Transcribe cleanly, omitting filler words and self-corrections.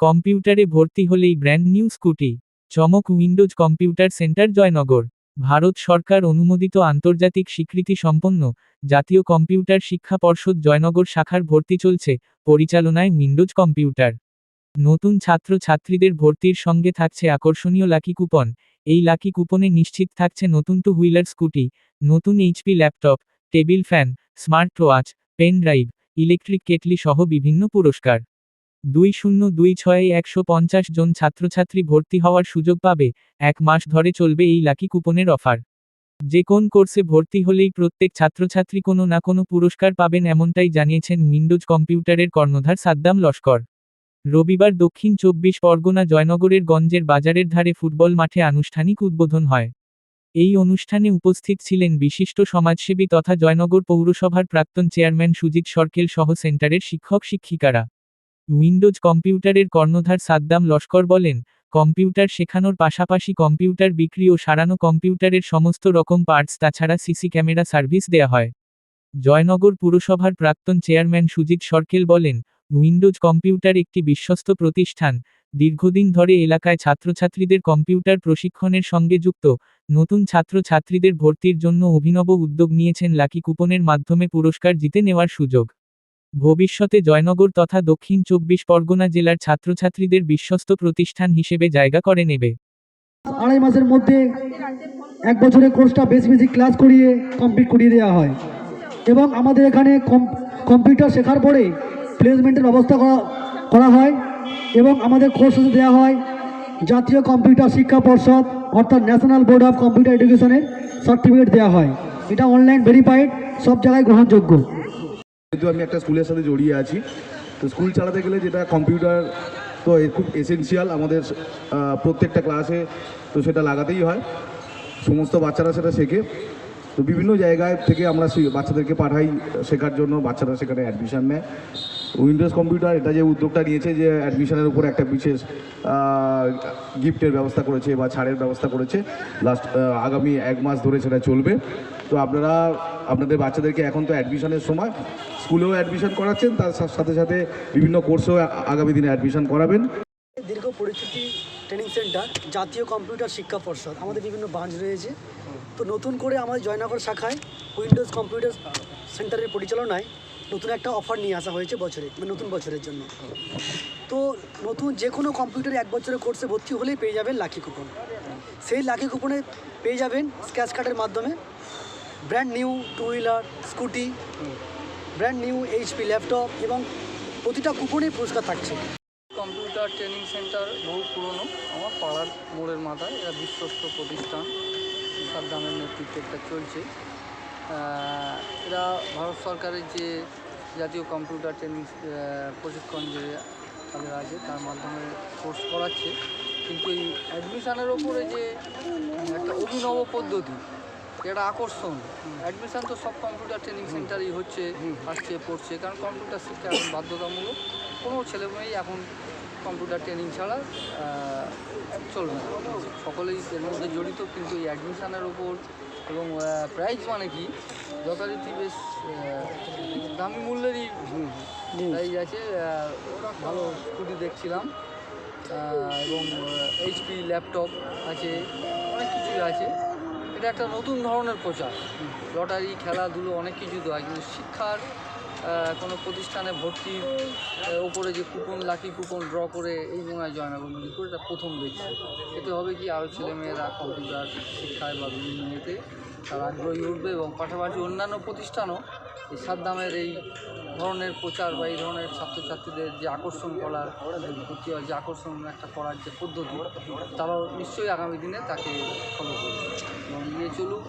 কম্পিউটারে ভর্তি হলেই ব্র্যান্ড নিউ স্কুটি। চমক Windows computer centre Joynagar. Bharat সরকার অনুমোদিত আন্তর্জাতিক স্বীকৃতি সম্পন্ন জাতীয় কম্পিউটার শিক্ষা পর্ষদ জয়নগর শাখার ভর্তি চলছে, পরিচালনায় উইন্ডোজ কম্পিউটার। নতুন ছাত্রছাত্রীদের ভর্তির সঙ্গে থাকছে আকর্ষণীয় লাকি কুপন। এই লাকি কুপনে নিশ্চিত থাকছে নতুন টু হুইলার স্কুটি, নতুন HP laptop, table fan, smart watch, pen drive, electric kettle সহ বিভিন্ন পুরস্কার। 2026 150 জন ছাত্রছাত্রী ভর্তি হওয়ার সুযোগ পাবে। 1 মাস ধরে চলবে এই লাকি কুপনের অফার। যে কোন কোর্সে ভর্তি হলেই প্রত্যেক ছাত্রছাত্রী কোনো না কোনো পুরস্কার পাবেন, এমনটাই জানিয়েছেন উইন্ডোজ কম্পিউটারের কর্ণধার সাদ্দাম লস্কর। রবিবার দক্ষিণ 24 পরগনা জয়নগরের গঞ্জের বাজারের ধারে ফুটবল মাঠে আনুষ্ঠানিক উদ্বোধন হয়। এই অনুষ্ঠানে উপস্থিত ছিলেন বিশিষ্ট সমাজসেবী তথা জয়নগর পৌরসভার প্রাক্তন চেয়ারম্যান সুজিত সরকেল সহ সেন্টারের শিক্ষক শিক্ষিকারা। উইন্ডোজ কম্পিউটারের কর্ণধার সাদ্দাম লস্কর বলেন, কম্পিউটার শেখানোর পাশাপাশি কম্পিউটার বিক্রি ও সারানো কম্পিউটারের সমস্ত রকম পার্টস, তাছাড়া সিসি ক্যামেরা সার্ভিস দেয়া হয়। জয়নগর পুরসভার প্রাক্তন চেয়ারম্যান সুজিত সরকেল বলেন, উইন্ডোজ কম্পিউটার একটি বিশ্বস্ত প্রতিষ্ঠান, দীর্ঘদিন ধরে এলাকায় ছাত্রছাত্রীদের কম্পিউটার প্রশিক্ষণের সঙ্গে যুক্ত। নতুন ছাত্রছাত্রীদের ভর্তির জন্য অভিনব উদ্যোগ নিয়েছেন লাকি কুপনের মাধ্যমে পুরস্কার জিতে নেওয়ার সুযোগ। ভবিষ্যতে জয়নগর তথা দক্ষিণ 24 পরগনা জেলার ছাত্রছাত্রীদের বিশ্বস্ত প্রতিষ্ঠান হিসেবে জায়গা করে নেবে। 2.5 মাসের মধ্যে 1 বছরের কোর্সটা বেসিক ক্লাস করিয়ে কমপ্লিট করিয়ে দেওয়া হয় এবং আমাদের এখানে কম্পিউটার শেখার পরে প্লেসমেন্টের ব্যবস্থা করা হয় এবং আমাদের কোর্স দেওয়া হয় জাতীয় কম্পিউটার শিক্ষা পর্ষদ অর্থাৎ ন্যাশনাল বোর্ড অফ কম্পিউটার এডুকেশনের সার্টিফিকেট দেওয়া হয়। এটা অনলাইন ভেরিফাইড, সব জায়গায় গ্রহণযোগ্য। যেহেতু আমি একটা স্কুলের সাথে জড়িয়ে আছি, তো স্কুল চালাতে গেলে যেটা কম্পিউটার তো খুব এসেনশিয়াল আমাদের প্রত্যেকটা ক্লাসে, তো সেটা লাগাতেই হয়। সমস্ত বাচ্চারা সেটা শেখে, তো বিভিন্ন জায়গায় থেকে আমরা বাচ্চাদেরকে পাঠাই শেখার জন্য, বাচ্চারা সেখানে অ্যাডমিশান নেয়। উইন্ডোজ কম্পিউটার এটা যে উদ্যোগটা নিয়েছে যে অ্যাডমিশনের উপর একটা বিশেষ গিফটের ব্যবস্থা করেছে বা ছাড়ের ব্যবস্থা করেছে, আগামী 1 মাস ধরে সেটা চলবে। তো আপনারা আপনাদের বাচ্চাদেরকে এখন তো অ্যাডমিশনের সময় স্কুলেও অ্যাডমিশন করাচ্ছেন, তার সাথে সাথে বিভিন্ন কোর্সেও আগামী দিনে অ্যাডমিশন করাবেন। দীর্ঘ পরিচিতি ট্রেনিং সেন্টার জাতীয় কম্পিউটার শিক্ষা পর্ষদ, আমাদের বিভিন্ন ব্রাঞ্চ রয়েছে। তো নতুন করে আমাদের জয়নগর শাখায় উইন্ডোজ কম্পিউটার সেন্টারের পরিচালনায় নতুন একটা অফার নিয়ে আসা হয়েছে নতুন বছরের জন্য। তো নতুন যে কোনো কম্পিউটারে 1 বছরের কোর্সে ভর্তি হলেই পেয়ে যাবেন লাকি কুপন। সেই লাকি কুপনে পেয়ে যাবেন স্ক্র্যাচ কার্ডের মাধ্যমে brand new two wheeler scooty, brand new HP laptop এবং প্রতিটা কুপনেই পুরস্কার থাকছে। কম্পিউটার ট্রেনিং সেন্টার বহু পুরনো, আমার পাড়ার মোড়ের মাথায়। এরা বিশ্বস্ত প্রতিষ্ঠান, সাদ্দামের নেতৃত্বে এটা চলছে। এরা ভারত সরকারের যে জাতীয় কম্পিউটার ট্রেনিং প্রশিক্ষণ যে তাদের আছে তার মাধ্যমে কোর্স করাচ্ছে, কিন্তু এই অ্যাডমিশানের ওপরে যে একটা অভিনব পদ্ধতি, এটা আকর্ষণ। অ্যাডমিশান তো সব কম্পিউটার ট্রেনিং সেন্টারেই হচ্ছে, আসছে পড়ছে, কারণ কম্পিউটার শিক্ষা এখন বাধ্যতামূলক। কোনো ছেলেমেয়েই এখন কম্পিউটার ট্রেনিং ছাড়া চলবে না, সকলেই এর মধ্যে জড়িত। কিন্তু এই অ্যাডমিশানের ওপর এবং প্রাইজ মানে কি যথারীতি বেশ দামি মূল্যেরই প্রাইজ আছে। ভালো স্কুটি দেখছিলাম এবং এইচপি ল্যাপটপ আছে, অনেক কিছুই আছে। এটা একটা নতুন ধরনের প্রচার। লটারি, খেলাধুলো অনেক কিছু দেওয়া, কিন্তু শিক্ষার কোনো প্রতিষ্ঠানে ভর্তির ওপরে যে কুপন, লাকি কুপন ড্র করে এই মনে হয় জয়নগর মেদিনীপুর এটা প্রথম দেখছে। এতে হবে কি আরও ছেলেমেয়েরা কম্পিউটার শিক্ষায় বা বিভিন্ন ইয়েতে তারা আগ্রহী উঠবে এবং পাশাপাশি অন্যান্য প্রতিষ্ঠানও এই সাদ্দামের এই ধরনের প্রচার বা এই ধরনের ছাত্রছাত্রীদের যে আকর্ষণ করার ভর্তি হয়, যে আকর্ষণ একটা করার যে পদ্ধতি, তারাও নিশ্চয়ই আগামী দিনে তাকে ফলো করবে এবং নিয়ে চলুক।